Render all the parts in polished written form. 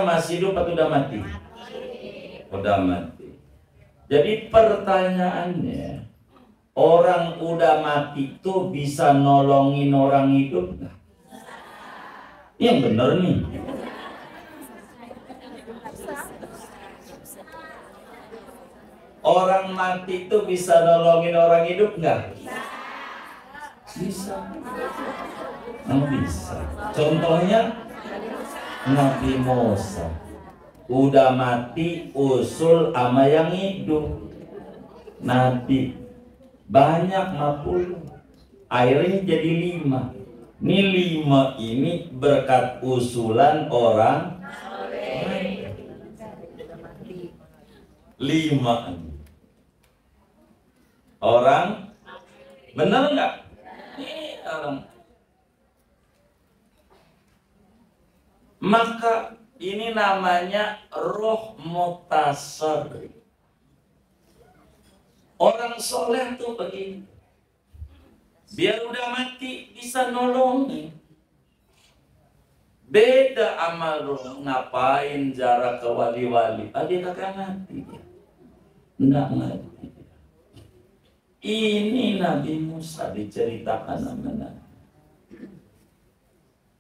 masih hidup atau udah mati? Udah mati. Jadi pertanyaannya, orang udah mati itu bisa nolongin orang hidup nggak? Yang bener nih. Orang mati itu bisa nolongin orang hidup nggak? Bisa. Nggak bisa. Contohnya Nabi Musa udah mati usul ama yang hidup. Nabi banyak 50, akhirnya jadi 5. Ini 5 ini berkat usulan orang 5 orang, bener nggak? Ini orang. Maka ini namanya roh mutasar. Orang soleh tuh begini, biar udah mati bisa nolongin. Beda amal roh, ngapain jarak ke wali-wali? Dia kagak mati, enggak mati. Ini Nabi Musa diceritakan namanya.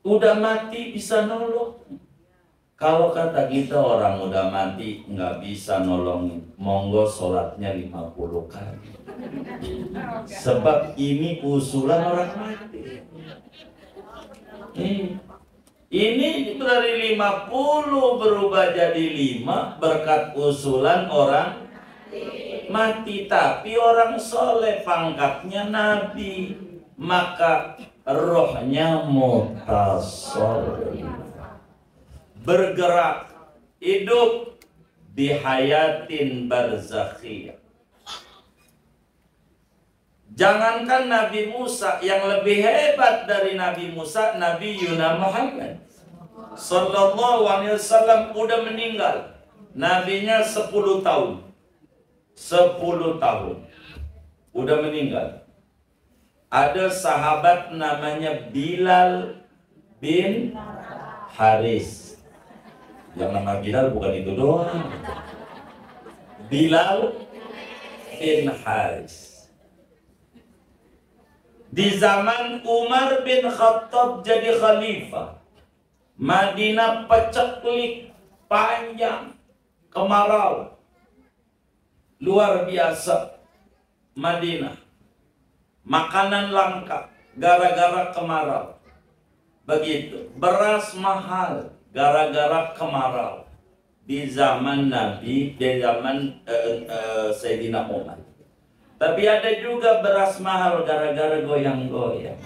Udah mati bisa nolong. Kalau kata kita orang udah mati nggak bisa nolongin, monggo sholatnya 50 kali. Sebab ini usulan orang mati. Ini dari 50 berubah jadi 5 berkat usulan orang mati. Tapi orang soleh pangkatnya nabi, maka rohnya mutasarrif, bergerak, hidup di hayatin barzakhiyah. Jangankan Nabi Musa, yang lebih hebat dari Nabi Musa, Nabi Yuna Muhammad Sallallahu Alaihi Wasallam udah meninggal. Nabinya 10 tahun. 10 tahun udah meninggal. Ada sahabat namanya Bilal bin Haris. Yang nama Bilal bukan itu doang. Bilal bin Haris. Di zaman Umar bin Khattab jadi khalifah, Madinah peceklik, panjang, kemarau. Luar biasa Madinah. Makanan langka gara-gara kemarau. Begitu. Beras mahal gara-gara kemarau. Di zaman Nabi, di zaman Sayyidina Umar. Tapi ada juga beras mahal gara-gara goyang-goyang.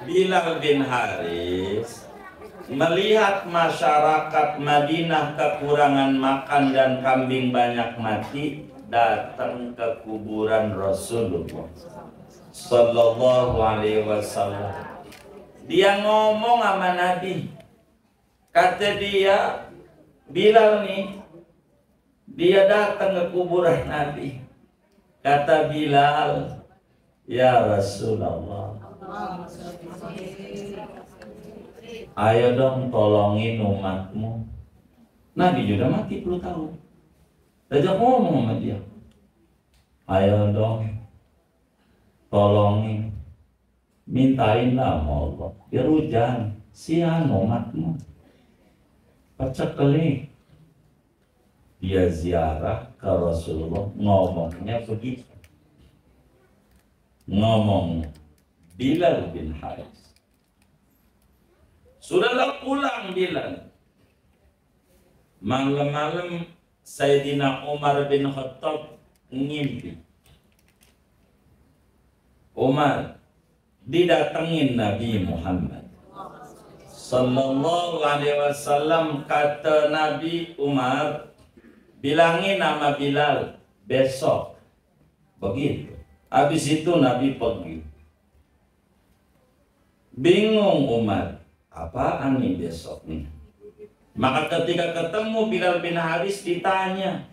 Bilal bin Haris melihat masyarakat Madinah kekurangan makan dan kambing banyak mati, datang ke kuburan Rasulullah Sallallahu Alaihi Wasallam. Dia ngomong sama Nabi, kata dia, Bilal nih, dia datang ke kuburan Nabi. Kata Bilal, ya Rasulullah, ayo dong tolongin umatmu. Nabi juga mati 10 tahun. Ajak ngomong sama dia, ayo dong tolongin, mintainlah sama Allah biar hujan siang umatmu. Peceklik. Dia ziarah ke Rasulullah, ngomongnya begitu. Ngomongnya Bilal bin Haris. Sudahlah pulang Bilal. Malam-malam Sayyidina Umar bin Khattab ngimpi. Umar didatengin Nabi Muhammad Sallallahu Alaihi Wasallam. Kata Nabi, Umar bilangin nama Bilal besok. Begitu. Habis itu Nabi pergi. Bingung Umar, apaan nih besok nih? Maka ketika ketemu Bilal bin Haris ditanya,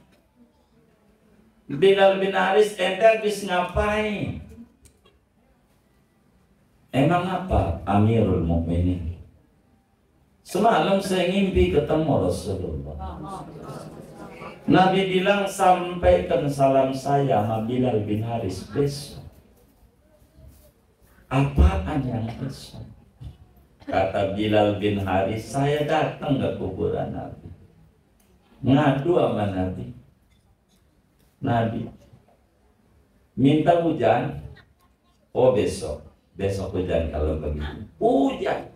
Bilal bin Haris, ente habis ngapain? Emang apa Amirul Mukminin? Semalam saya ngimpi ketemu Rasulullah. Nabi bilang sampaikan salam saya sama Bilal bin Haris besok. Apaan yang besok? Kata Bilal bin Haris, saya datang ke kuburan Nabi, ngadu sama Nabi. Nabi minta hujan. Oh besok hujan kalau begitu. Hujan.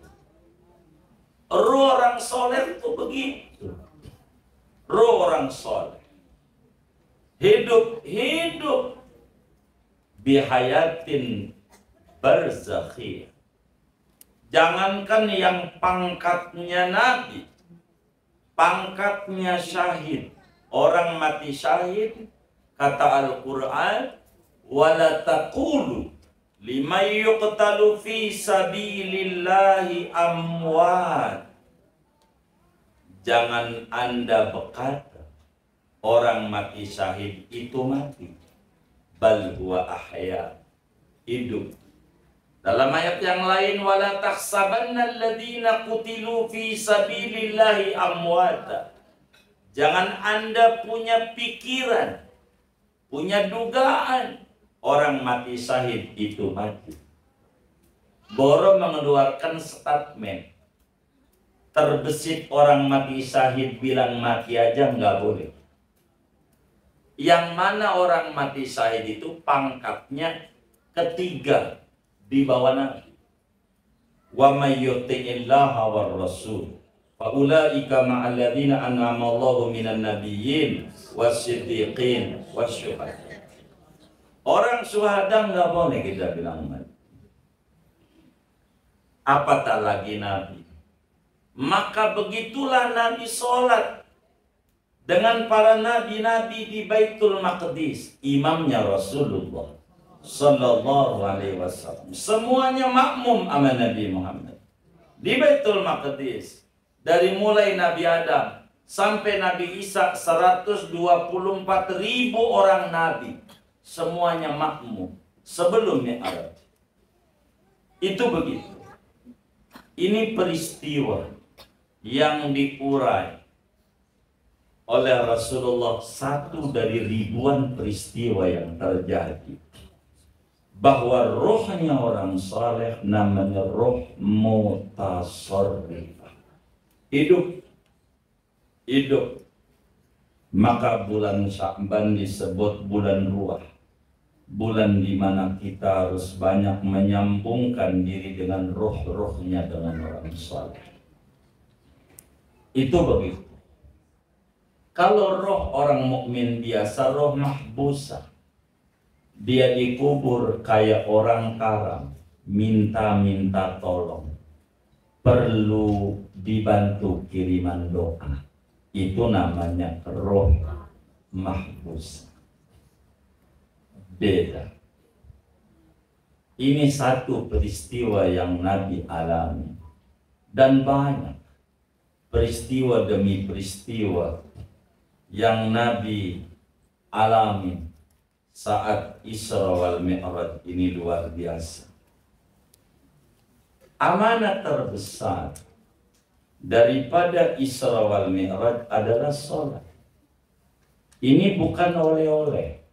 Roh orang soleh itu begitu. Roh orang soleh hidup bihayatin barzakhiyah. Jangankan yang pangkatnya Nabi, pangkatnya syahid, orang mati syahid, kata Al-Quran, wala taqulu liman yuqtalu fi sabilillahi amwat. Jangan Anda berkata orang mati syahid itu mati, bal huwa ahya, hidup. Dalam ayat yang lain, wala tahsabanna alladziina qutilu fi sabilillahi amwata. Jangan Anda punya pikiran, punya dugaan orang mati syahid itu mati. Boro mengeluarkan statement, terbesit orang mati syahid bilang mati aja nggak boleh. Yang mana orang mati syahid itu pangkatnya ketiga di bawah Nabi. Wa may yuti'illaha war rasul fa ulaika ma'al ladzina an'ama Allahu minan nabiyyin wasiddiqin wasyuhada. Orang syuhada enggak boleh kita bilang mati. Apatah lagi Nabi. Maka begitulah Nabi sholat dengan para nabi-nabi di Baitul Maqdis. Imamnya Rasulullah Sallallahu Alaihi Wasallam. Semuanya makmum sama Nabi Muhammad di Baitul Maqdis. Dari mulai Nabi Adam sampai Nabi Isa, 124.000 orang Nabi, semuanya makmum sebelum Mi'raj. Itu begitu. Ini peristiwa yang diurai oleh Rasulullah, satu dari ribuan peristiwa yang terjadi. Bahwa rohnya orang saleh namanya roh mutasarrifah. Hidup. Maka bulan Sya'ban disebut bulan ruah. Bulan di mana kita harus banyak menyambungkan diri dengan roh-rohnya dengan orang saleh. Itu begitu. Kalau roh orang mukmin biasa, roh mahbusah. Dia dikubur kayak orang karam, minta tolong, perlu dibantu kiriman doa. Itu namanya roh mahbus. Beda. Ini satu peristiwa yang Nabi alami, dan banyak peristiwa demi peristiwa yang Nabi alami saat Isra wal Mi'raj ini luar biasa. Amanat terbesar daripada Isra wal Mi'raj adalah sholat. Ini bukan oleh-oleh.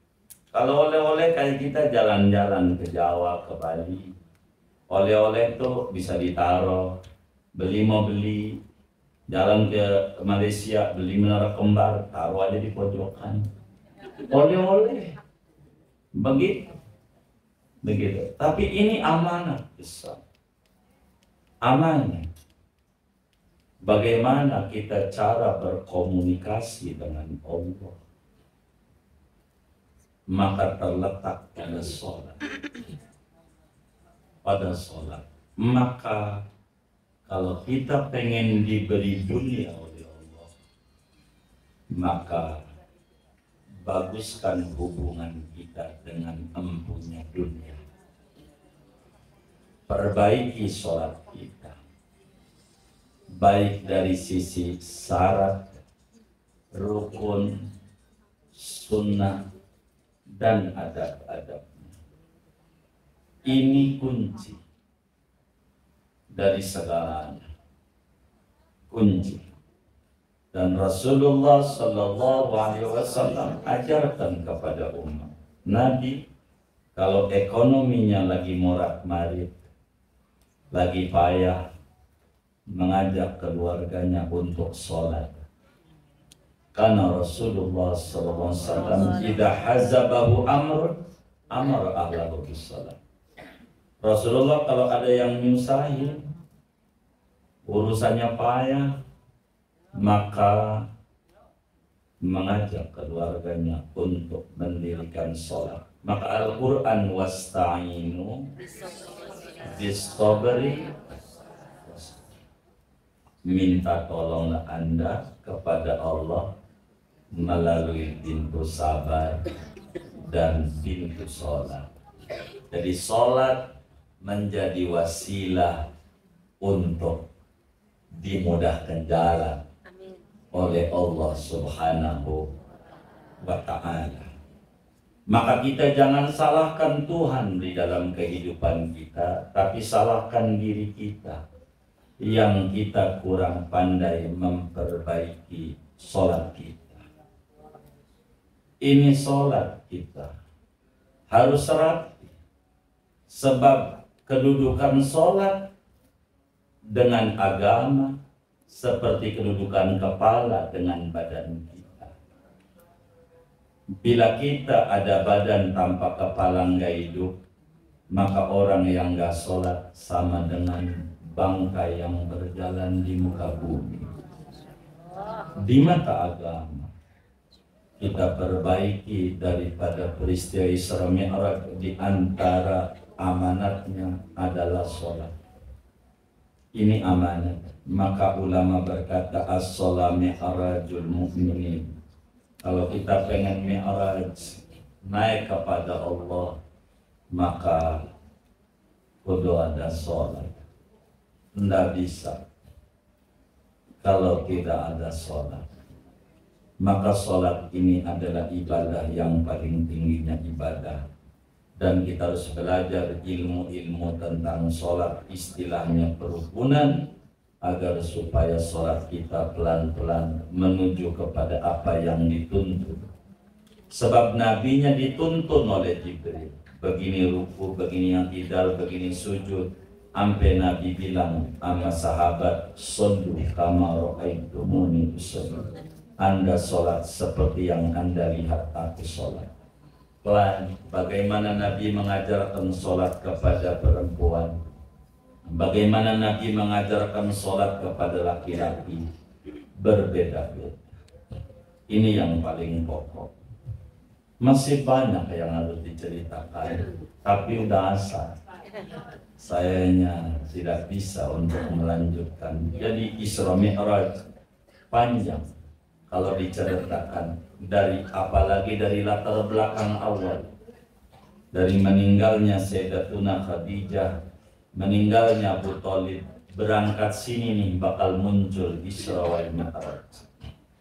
Kalau oleh-oleh kayak kita jalan-jalan ke Jawa, ke Bali, oleh-oleh itu bisa ditaruh, beli mau beli, jalan ke Malaysia, beli menara kembar, taruh aja di pojokan. Oleh-oleh. Begitu. Tapi ini amanah besar. Amanah. Bagaimana kita cara berkomunikasi dengan Allah. Maka terletak pada sholat. Maka kalau kita pengen diberi dunia oleh Allah, maka baguskan hubungan kita dengan empunya dunia. perbaiki sholat kita, baik dari sisi syarat, rukun, sunnah, dan adab-adabnya. Ini kunci dari segalanya. Kunci. Dan Rasulullah Sallallahu Alaihi Wasallam ajarkan kepada umat. Nabi kalau ekonominya lagi morat-marit, lagi payah, mengajak keluarganya untuk sholat. Karena Rasulullah Sallallahu Alaihi Wasallam idza hazabahu amr ahlahu bis sholat. Rasulullah kalau ada yang nyusahin, urusannya payah, maka mengajak keluarganya untuk mendirikan sholat. Maka Al-Quran wasta'inu bis-sabri, minta tolonglah Anda kepada Allah melalui pintu sabar dan pintu sholat. Jadi sholat menjadi wasilah untuk dimudahkan jalan oleh Allah Subhanahu wa Ta'ala. Maka kita jangan salahkan Tuhan di dalam kehidupan kita, tapi salahkan diri kita yang kita kurang pandai memperbaiki sholat kita. Ini sholat kita harus rapi, sebab kedudukan sholat dengan agama seperti kedudukan kepala dengan badan kita. Bila kita ada badan tanpa kepala nggak hidup, maka orang yang nggak sholat sama dengan bangkai yang berjalan di muka bumi. Di mata agama, kita perbaiki daripada peristiwa Isra Mi'raj, di antara amanatnya adalah sholat. Ini amanat. Maka ulama berkata as-sholat mi'rajul mu'minin. Kalau kita pengen mi'raj, naik kepada Allah, maka kudu ada sholat. Tidak bisa kalau tidak ada sholat. Maka sholat ini adalah ibadah yang paling tingginya ibadah. Dan kita harus belajar ilmu-ilmu tentang sholat, istilahnya kerukunan, agar supaya sholat kita pelan-pelan menuju kepada apa yang dituntut. Sebab nabinya dituntun oleh Jibril, begini ruku, begini yang idal, begini sujud. Sampai Nabi bilang sama sahabat, "Shollu kama ra'aitumuni usolli." Anda sholat seperti yang Anda lihat aku sholat. Pelan, bagaimana Nabi mengajarkan sholat kepada perempuan, bagaimana Nabi mengajarkan sholat kepada laki-laki, berbeda-beda. Ini yang paling pokok. Masih banyak yang harus diceritakan, tapi udah asal. Sayanya tidak bisa untuk melanjutkan. Jadi Isra Mi'raj panjang kalau diceritakan, dari apalagi dari latar belakang awal, dari meninggalnya Sayyidatuna Khadijah, meninggalnya Abu Thalib, berangkat sini nih bakal muncul Isra wal Mi'raj.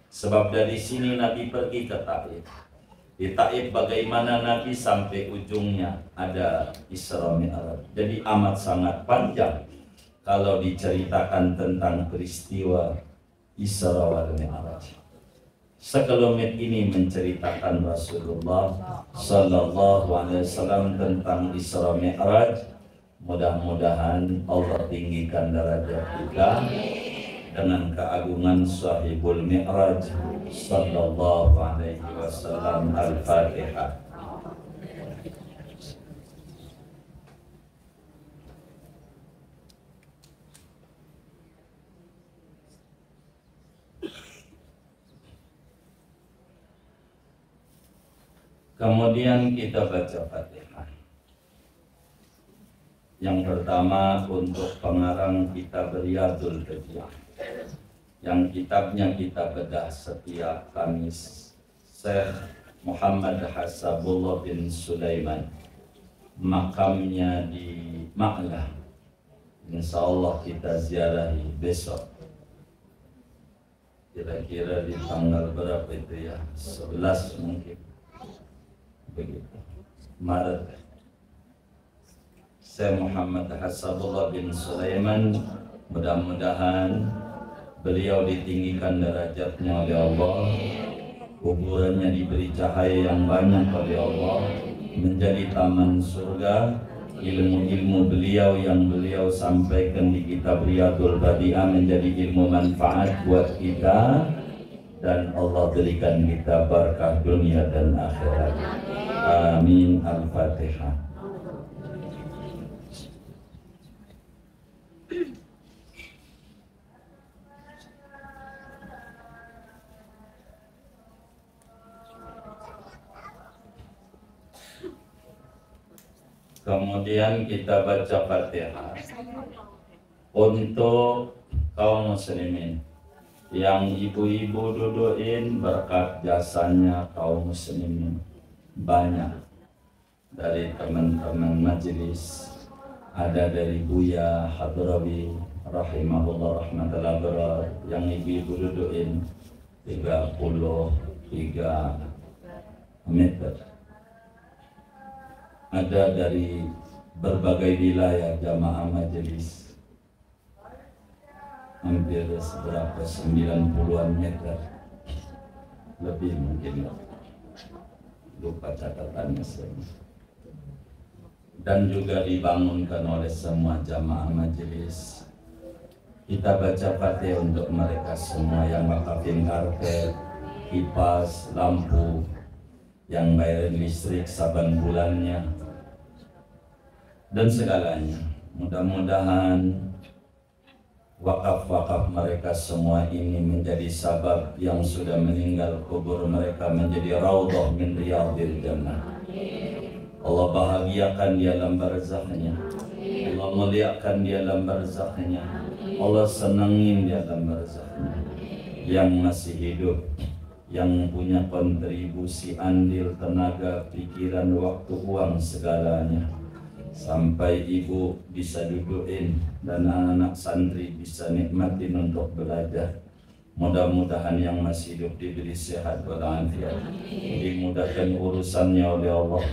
Sebab dari sini Nabi pergi ke Taif. Di Taif bagaimana Nabi sampai ujungnya ada Isra Mi'raj. Jadi amat sangat panjang kalau diceritakan tentang peristiwa Isra wal Mi'raj. Sekelumit ini menceritakan Rasulullah Sallallahu Alaihi Wasallam tentang Isra Mi'raj. Mudah-mudahan Allah tinggikan derajat kita dengan keagungan Sahibul Mi'raj Sallallahu Alaihi Wasallam. Al-Fatihah. Kemudian kita baca Fatihah. Yang pertama untuk pengarang kitab Riyadul Hidayah, yang kitabnya kita bedah setiap Kamis, Syekh Muhammad Hasabullah bin Sulaiman, makamnya di Ma'lah, Insya Allah kita ziarahi besok. Kira-kira di tanggal berapa itu ya? 11 mungkin. Begitu. Maret. Saya Muhammad Hasabullah bin Sulaiman, mudah-mudahan beliau ditinggikan derajatnya oleh Allah, kuburannya diberi cahaya yang banyak oleh Allah, menjadi taman surga. Ilmu-ilmu beliau yang beliau sampaikan di kitab Riyadul Badi'ah menjadi ilmu manfaat buat kita, dan Allah berikan kita berkah dunia dan akhirat. Amin. Al-Fatihah. Kemudian kita baca Fatihah untuk kaum muslimin. Yang ibu-ibu dudukin berkat jasanya kaum muslimin banyak, dari teman-teman majelis, ada dari Buya Hadrawi rahimahullah rahmatullah berat, yang ibu-ibu dudukin 33 meter. Ada dari berbagai wilayah jamaah majelis, hampir seberapa 90-an meter lebih mungkin, lupa catatannya semua. Dan juga dibangunkan oleh semua jamaah majelis. Kita baca Fatihah untuk mereka semua yang wakafin karpet, kipas, lampu, yang bayar listrik saban bulannya, dan segalanya. Mudah-mudahan wakaf-wakaf mereka semua ini menjadi sabab yang sudah meninggal kubur mereka menjadi raudhah min riyadil jannah. Allah bahagiakan dia dalam barzahnya, Allah muliakan dia dalam barzahnya, Allah senangin dia dalam barzahnya. Yang masih hidup, yang punya kontribusi andil tenaga, pikiran, waktu, uang, segalanya, sampai ibu bisa dudukin dan anak-anak santri bisa nikmatin untuk belajar. Mudah-mudahan yang masih hidup diberi sehat walafiat, dimudahkan urusannya oleh Allah,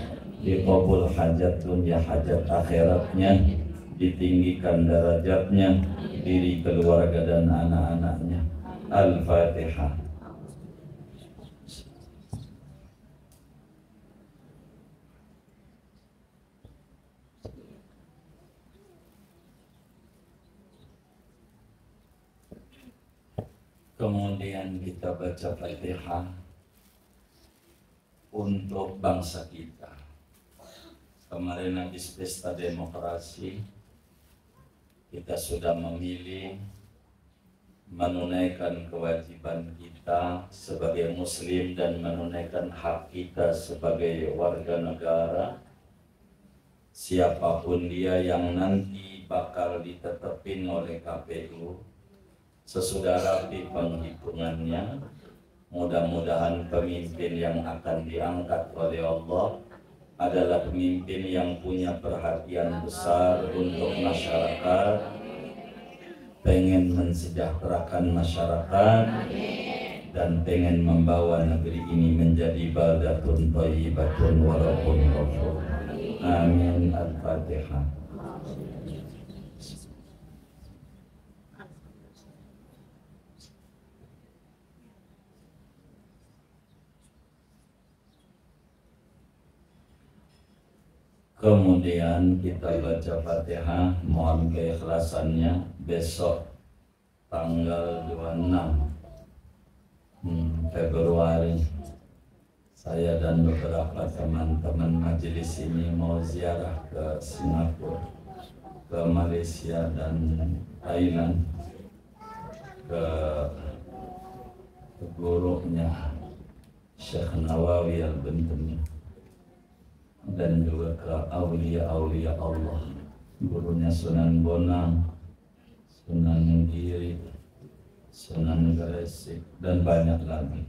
dikabul hajat dunia hajat akhiratnya, ditinggikan derajatnya, diri, keluarga dan anak-anaknya. Al-Fatihah. Kemudian kita baca Fatihah untuk bangsa kita. Kemarin habis pesta demokrasi, kita sudah memilih menunaikan kewajiban kita sebagai muslim dan menunaikan hak kita sebagai warga negara. Siapapun dia yang nanti bakal ditetapin oleh KPU sesudah rapi penghitungannya, mudah-mudahan pemimpin yang akan diangkat oleh Allah adalah pemimpin yang punya perhatian besar untuk masyarakat, pengen mensejahterakan masyarakat, dan pengen membawa negeri ini menjadi baldatun thayyibatun wa rabbun ghafur. Amin. Al-Fatihah. Kemudian kita baca Fatihah, mohon keikhlasannya. Besok tanggal 26 Februari, saya dan beberapa teman-teman majelis ini mau ziarah ke Singapura, ke Malaysia dan Thailand, ke gurunya Syekh Nawawi Al-Bantani, dan juga ke aulia-aulia Allah, gurunya Sunan Bonang, Sunan Giri, Sunan Gresik, dan banyak lagi.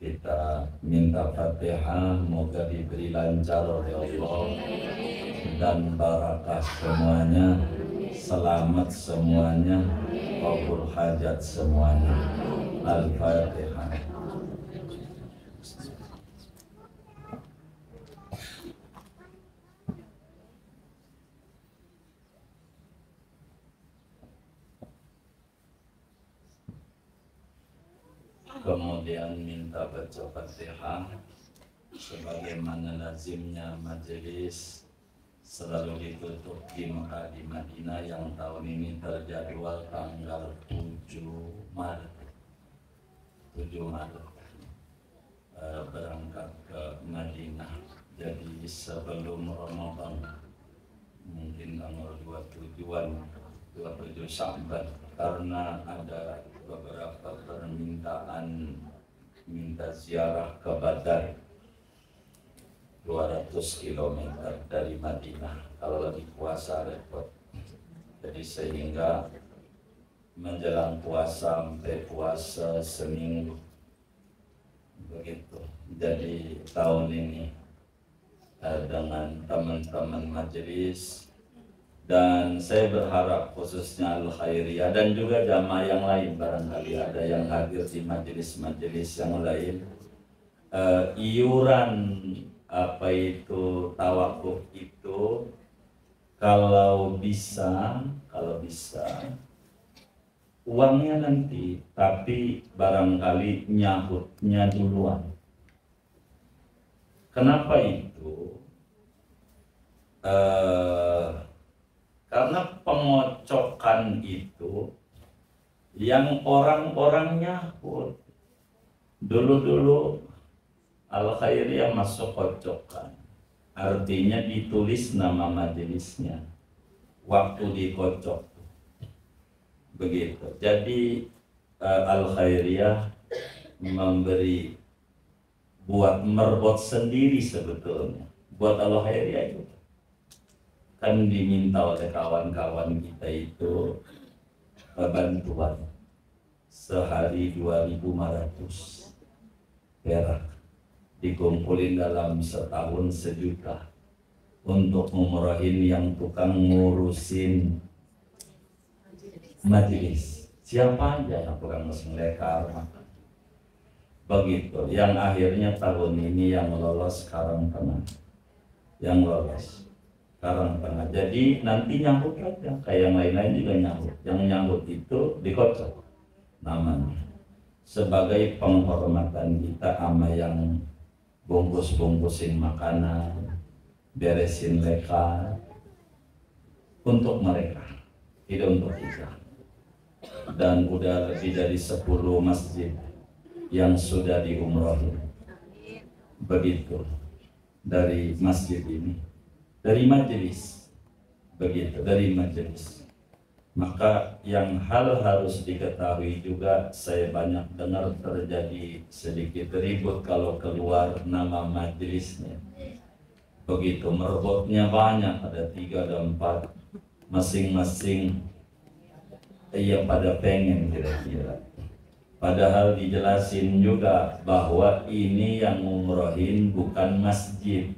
Kita minta Fatihah, moga diberi lancar oleh Allah dan barakah semuanya, selamat semuanya, kabul hajat semuanya. Al-Fatihah. Kemudian minta baca Fatihah sebagaimana lazimnya majelis selalu ditutup di Mekah di Madinah yang tahun ini terjadwal tanggal 7 Maret berangkat ke Madinah. Jadi sebelum Ramadan mungkin tanggal 27 Sya'ban, karena ada beberapa permintaan minta ziarah ke Badar 200 km dari Madinah. Kalau lagi puasa repot. Jadi sehingga menjelang puasa sampai puasa seminggu begitu. Jadi tahun ini dengan teman-teman majelis, dan saya berharap khususnya Al-Khairiyah dan juga jamaah yang lain, barangkali ada yang hadir di majelis-majelis yang lain, iuran apa itu tawakuf itu kalau bisa uangnya nanti, tapi barangkali nyahutnya duluan. Kenapa itu? Karena pengocokan itu yang orang-orang nyahut. Dulu-dulu Al-Khairiyah masuk kocokan, artinya ditulis nama majelisnya waktu dikocok begitu. Jadi Al-Khairiyah memberi buat merbot sendiri sebetulnya buat Al-Khairiyah itu kan diminta oleh kawan-kawan kita itu bantuan sehari 2.500 perak, dikumpulin dalam setahun 1 juta untuk ngumrohin yang tukang ngurusin majelis. Siapa aja yang tukang ngurusin lekar begitu, yang akhirnya tahun ini yang lolos Karang Tengah, jadi nanti nyambut aja kayak yang lain-lain juga nyambut. Yang nyambut itu dikocok namanya sebagai penghormatan kita sama yang bungkus-bungkusin makanan, beresin lekar, untuk mereka, tidak untuk kita. Dan udah lebih dari 10 masjid yang sudah diumrohin begitu dari masjid ini, dari majelis begitu, dari majelis. Maka yang harus diketahui juga, saya banyak dengar terjadi sedikit ribut kalau keluar nama majelisnya begitu, merbotnya banyak, ada 3 ada 4 masing-masing yang pada pengen kira-kira. Padahal dijelasin juga bahwa ini yang ngumrohin bukan masjid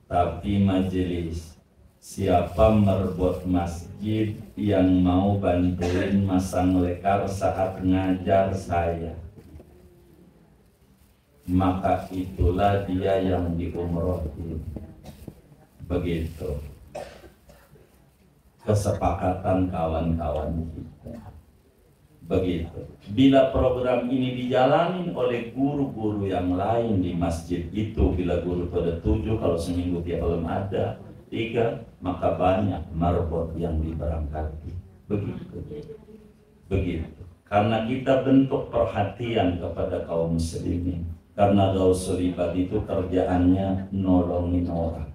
tapi majelis. Siapa merbot masjid yang mau bantuin masang lekar saat ngajar saya, maka itulah dia yang diumrohin. Begitu kesepakatan kawan-kawan kita. Begitu. Bila program ini dijalani oleh guru-guru yang lain di masjid itu, bila guru itu ada 7, kalau seminggu dia belum ada 3, maka banyak marbot yang diberangkati. Begitu. Karena kita bentuk perhatian kepada kaum muslimin. Karena Gausul Ibad itu kerjaannya nolongin orang.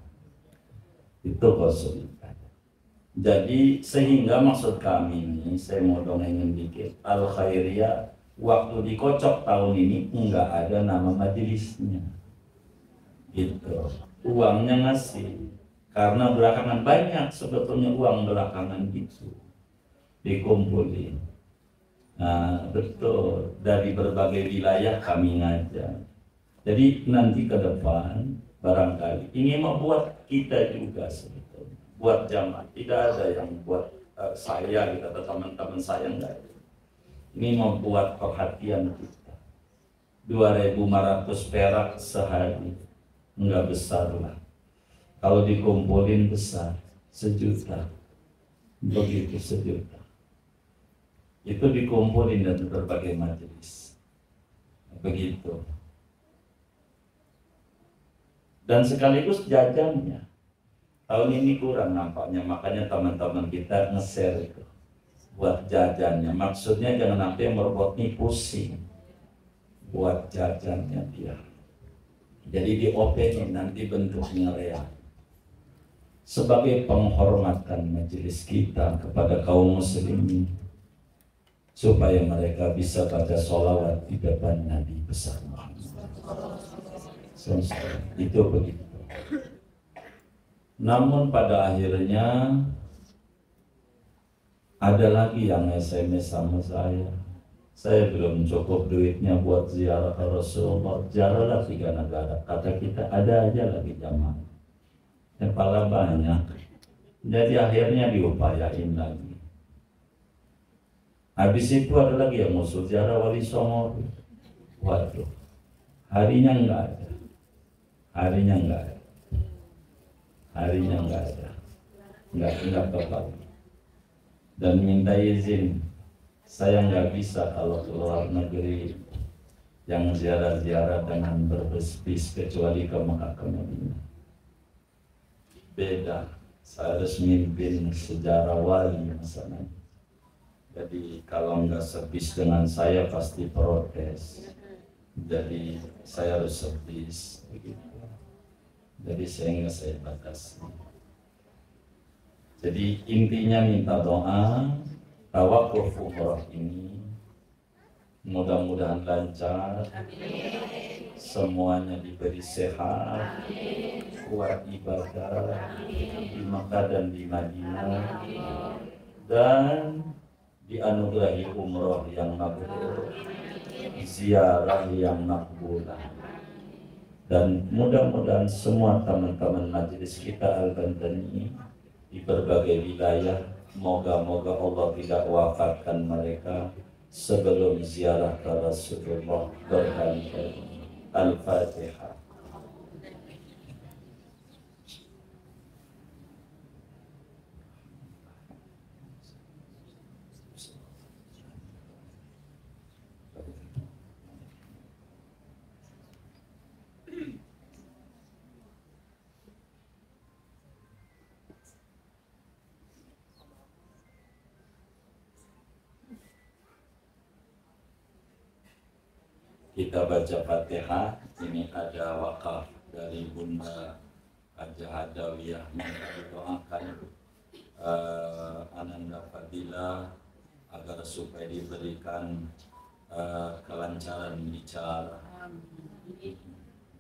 Itu Gausul Ibad. Jadi sehingga maksud kami ini, saya mau dongengin dikit, Al-Khairiyah waktu dikocok tahun ini enggak ada nama majelisnya gitu. Uangnya ngasih, karena belakangan banyak sebetulnya uang belakangan itu dikumpulin. Nah, betul, dari berbagai wilayah kami ngajak. Jadi nanti ke depan barangkali ingin membuat kita juga sebetulnya, buat jamaah, tidak ada yang buat saya gitu atau teman-teman saya, enggak ada. Ini membuat perhatian kita. 2.500 perak sehari enggak besar lah. Kalau dikumpulin besar, 1 juta, begitu 1 juta. Itu dikumpulin dari berbagai majelis, begitu. Dan sekaligus jajannya tahun ini kurang nampaknya, makanya teman-teman kita nge-share itu buat jajannya. Maksudnya jangan sampai merobot nih pusing buat jajannya dia. Jadi di opening nanti bentuknya real sebagai penghormatan majelis kita kepada kaum muslimin, supaya mereka bisa baca sholawat di depan Nabi besar Muhammad. Itu begitu. Namun pada akhirnya ada lagi yang SMS sama saya belum cukup duitnya buat ziarah ke Rasulullah, ziarahlah 3 negara. Kata kita ada aja lagi jamaah, kepala banyak, jadi akhirnya diupayain lagi. Habis itu ada lagi yang musuh ziarah Wali Songo. Waduh, harinya enggak ada. Enggak tepat. Dan minta izin, saya nggak bisa kalau keluar negeri yang ziarah-ziarah dengan berbis-bis kecuali ke Mekah ke Madinah. Beda, saya harus mimpin sejarah wali masalahnya. Jadi kalau nggak sebis dengan saya pasti protes. Jadi saya harus sebis begitu. Jadi sehingga saya batasi. Jadi intinya minta doa tawakuf umrah ini mudah-mudahan lancar. Semuanya diberi sehat, kuat ibadah di Makkah dan di Madinah, dan dianugerahi umroh yang mabrur, ziarah yang makbulah. Dan mudah-mudahan semua teman-teman majelis kita Al-Bantani di berbagai wilayah, moga-moga Allah tidak wafatkan mereka sebelum ziarah ke Rasulullah berkali-kali. Al-Fatihah. Kita baca Fatihah. Ini ada wakaf dari Bunda Haja Hadawiyah, minta didoakan Ananda Fadila agar supaya diberikan kelancaran bicara,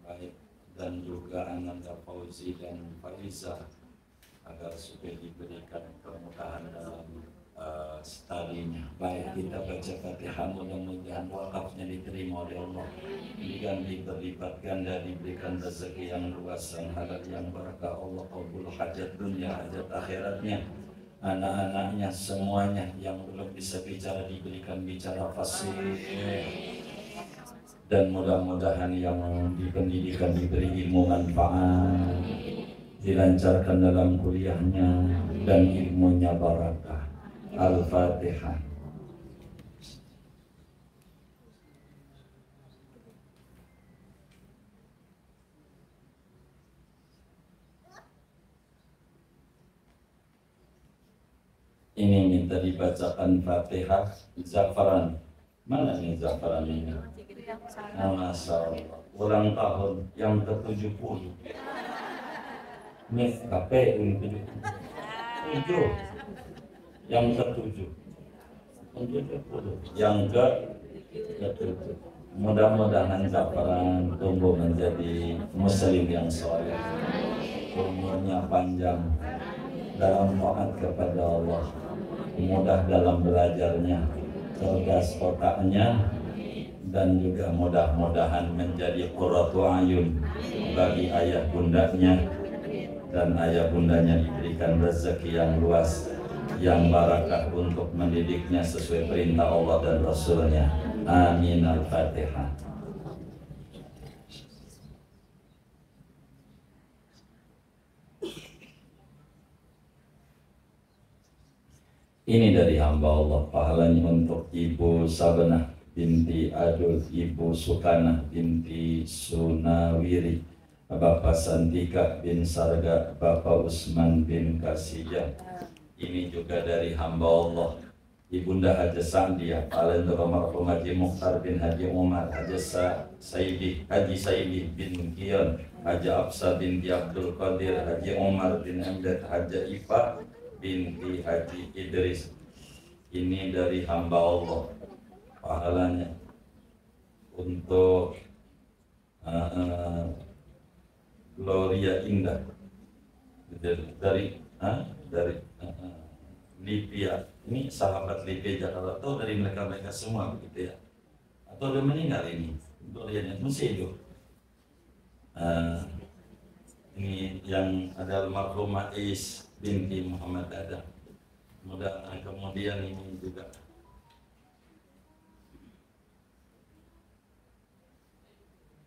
baik, dan juga Ananda Fauzi dan Faiza agar supaya diberikan kemudahan dalam setalinya. Baik, kita baca Fatihah, mudah-mudahan wakafnya diterima oleh Allah, diganti berlipat ganda, diberikan rezeki yang luas dan halal yang berkah. Allah qabul hajat dunia, hajat akhiratnya, anak-anaknya semuanya yang belum bisa bicara diberikan bicara fasih, dan mudah-mudahan yang di pendidikan diberi ilmu manfaat, dilancarkan dalam kuliahnya dan ilmunya barakah. Al-Fatihah. Ini minta dibacakan Fatihah Zafaran. Mana nih Zafaran ini? Masya Allah, ulang tahun yang ke-70. Ini KPU 7. Yang ke-7. Yang ke-7. Mudah-mudahan Zafaran tumbuh menjadi muslim yang soleh, umurnya panjang dalam taat kepada Allah, mudah dalam belajarnya, cerdas otaknya, dan juga mudah-mudahan menjadi qurratu ayun bagi ayah bundanya, dan ayah bundanya diberikan rezeki yang luas, yang barakah untuk mendidiknya sesuai perintah Allah dan Rasulnya. Amin. Al-Fatihah. Ini dari hamba Allah, pahalanya untuk Ibu Sabenah binti Adul, Ibu Sukanah binti Sunawiri, Bapak Santika bin Sarga, Bapak Usman bin Kasijah. Ini juga dari hamba Allah, Ibunda Haji Sa'diyah, pahalanya untuk almarhum Haji Mukhtar bin Haji Umar, Haji Saidi bin Kion, Haji Absa binti Abdul Qadir, Haji Umar bin Amjad, Haji Ifa binti Haji Idris. Ini dari hamba Allah, pahalanya untuk Gloria Indah dari Libya. Ini sahabat Libya Jakarta, atau dari mereka semua begitu ya, atau udah meninggal ini Gloria masih hidup. Ini yang ada almarhumah Is binti Muhammad Adam. Mudah-mudahan kemudian ini juga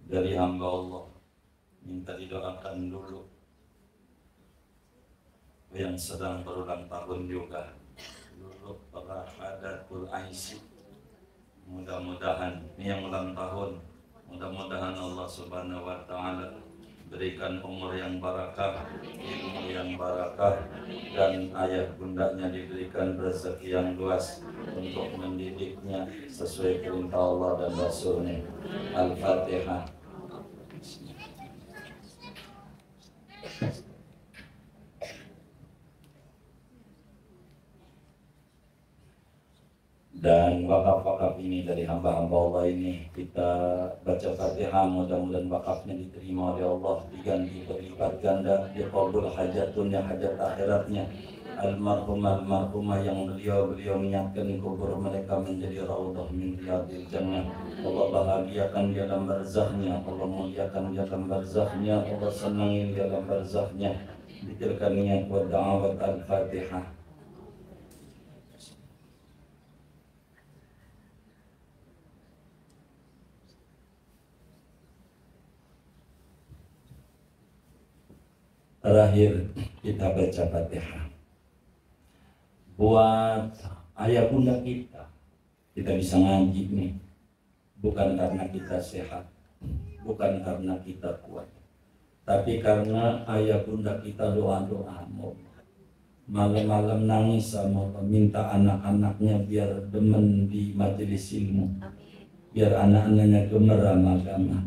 dari hamba Allah, minta didoakan dulu yang sedang berulang tahun juga dulu para Adatul Aisi. Mudah-mudahan ini yang ulang tahun, mudah-mudahan Allah Subhanahu wa Ta'ala berikan umur yang barakah, ilmu yang barakah, dan ayah bundanya diberikan rezeki yang luas untuk mendidiknya sesuai perintah Allah dan Rasulnya. Al-Fatihah. Dan wakaf-wakaf ini dari hamba-hamba Allah ini kita baca Fatihah, mudah-mudahan wakafnya diterima oleh Allah, diganti berlipat ganda, diqabul hajatnya, hajat akhiratnya almarhumah yang beliau menyiapkan kubur mereka menjadi raudhah min riyadil jannah. Allah bahagiakan dia dalam barzahnya, Allah muliakan dia dalam barzahnya, Allah senangi dia dalam barzahnya. Dikirkan niat wa da'awat al-Fatihah. Terakhir kita baca Fatihah buat ayah bunda kita. Kita bisa ngaji nih bukan karena kita sehat, bukan karena kita kuat, tapi karena ayah bunda kita doa-doa malam-malam nangis sama Allah, minta anak-anaknya biar demen di majelis ilmu, biar anak-anaknya gemer sama agama.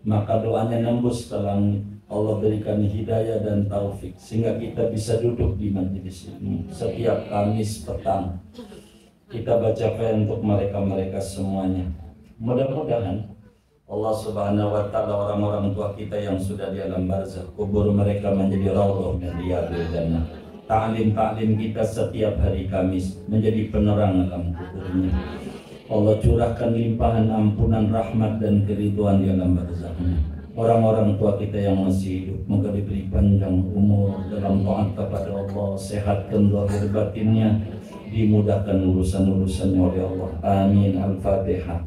Maka doanya nembus ke langit. Allah berikan hidayah dan taufik sehingga kita bisa duduk di majelis ini setiap Kamis petang. Kita baca untuk mereka semuanya. Mudah-mudahan Allah Subhanahu wa Ta'ala orang-orang tua kita yang sudah di alam barzakh, kubur mereka menjadi raudhah min riyadil jannah. Ta'lim kita setiap hari Kamis menjadi penerang alam kuburnya. Allah curahkan limpahan ampunan, rahmat dan keridhaan di alam barzakhnya. Orang-orang tua kita yang masih hidup, moga diberi panjang umur dalam taat kepada Allah, sehatkan zahir batinnya, dimudahkan urusan-urusannya oleh Allah. Amin. Al-Fatihah.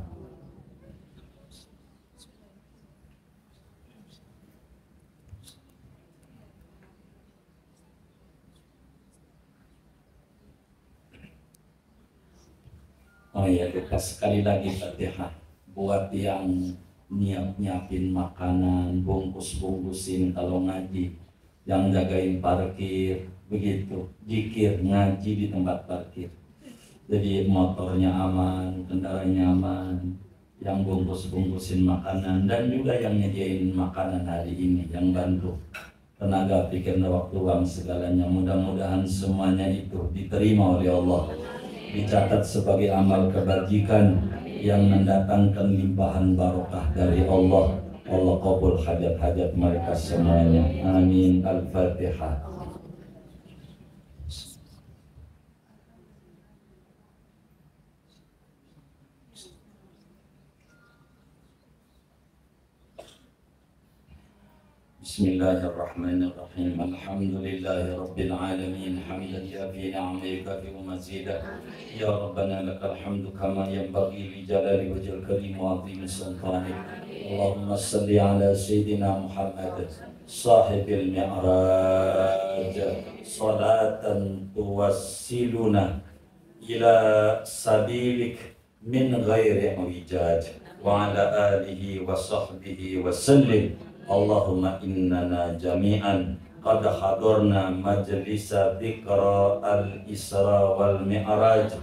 Oh ya, kita sekali lagi Fatihah buat yang nyiapin makanan, bungkusin kalau ngaji, yang jagain parkir, begitu, zikir, ngaji di tempat parkir. Jadi motornya aman, kendaraannya aman, yang bungkusin makanan, dan juga yang nyediain makanan hari ini, yang bantu tenaga, pikir, waktu, uang, segalanya. Mudah-mudahan semuanya itu diterima oleh Allah, dicatat sebagai amal kebajikan yang mendatangkan limpahan barokah dari Allah. Allah qabul hajat-hajat mereka semuanya. Amin. Al-Fatihah. Bismillahirrahmanirrahim. Alhamdulillahi rabbil alamin. Hamdan yafi ni'amika fi mazida. Ya Rabbana lakal hamdu kama yanbaghi li jalali wajhil karim wa 'azimi sultanik. Allahumma salli ala sayyidina Muhammad sahibil mi'raj salatan tuwassiluna ila sabilik min ghairi wijaj wa ala alihi wa sahbihi wa sallim. Allahumma innana jami'an qad hadurna majlisa dzikra al-Isra wal Mi'raj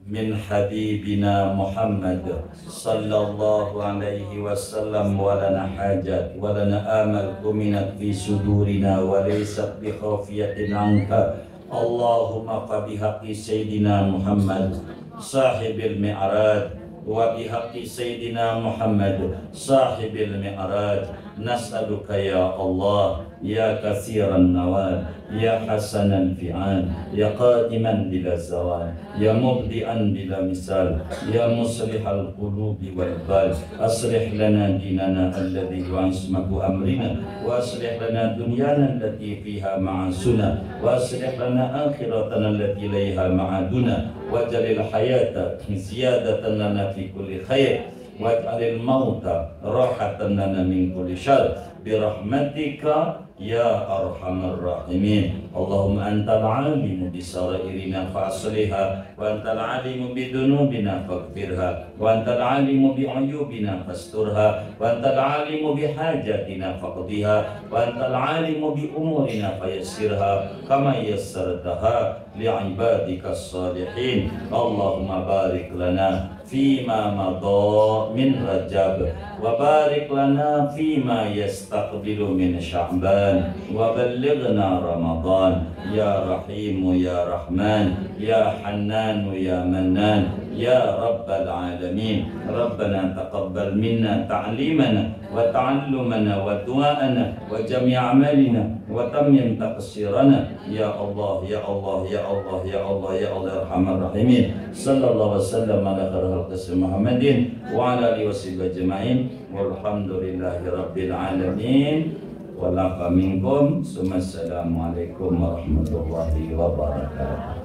min habibina Muhammad sallallahu alaihi wasallam wa lana hajat wa lana amal kuminat fi sudurina wa laysat bi khafiyatin anka. Allahumma fa bihaqqi sayyidina Muhammad sahibil mi'raj wa bihaqqi sayyidina Muhammad sahibil mi'raj nas'aluka ya Allah ya katsiran nawal ya hasanan fi'an ya qadiman bila zawal ya mubdi'an bila misal ya muslihal qulubi wal bal aslih lana dinana alladhi wa ismatu amrina wa aslih lana dunyana allati fiha ma'asuna wa aslih lana akhiratana allati ilayha ma'aduna waj'alil hayata ziyadatan lana fi kulli khair waj'alil mauta rahatan lana min kulli syarr birahmatika ya arhamar rahimin. Allahumma antal alimu bisarairina fa'asliha wa antal alimu bidunubina faghfirha wa antal alimu bi'uyubina fasturha wa antal alimu bihajatina faqdiha wa antal alimu bi umurina fayassirha kama yassartaha li'ibadika salihin. Allahumma barik lana fima madha min Rajab wa barik lana fima yastaqbilu min Sya'ban wa ballighna Ramadan ya Rahim ya Rahman ya Hannan ya Mannan ya Rabbal Alamin. Rabbana taqabbal minna ta'limana wa ta'allumana wa du'ana wa jami' amalina wa tammim taqsirana ya Allah ya Allah ya Allah ya Allah ya Allah arhamar rahimin. Sallallahu wasallam ala khairil Muhammadin wa ala alihi washabihi ajma'in walhamdulillahi rabbil alamin. Wa laqa minkum. Assalamualaikum warahmatullahi wabarakatuh.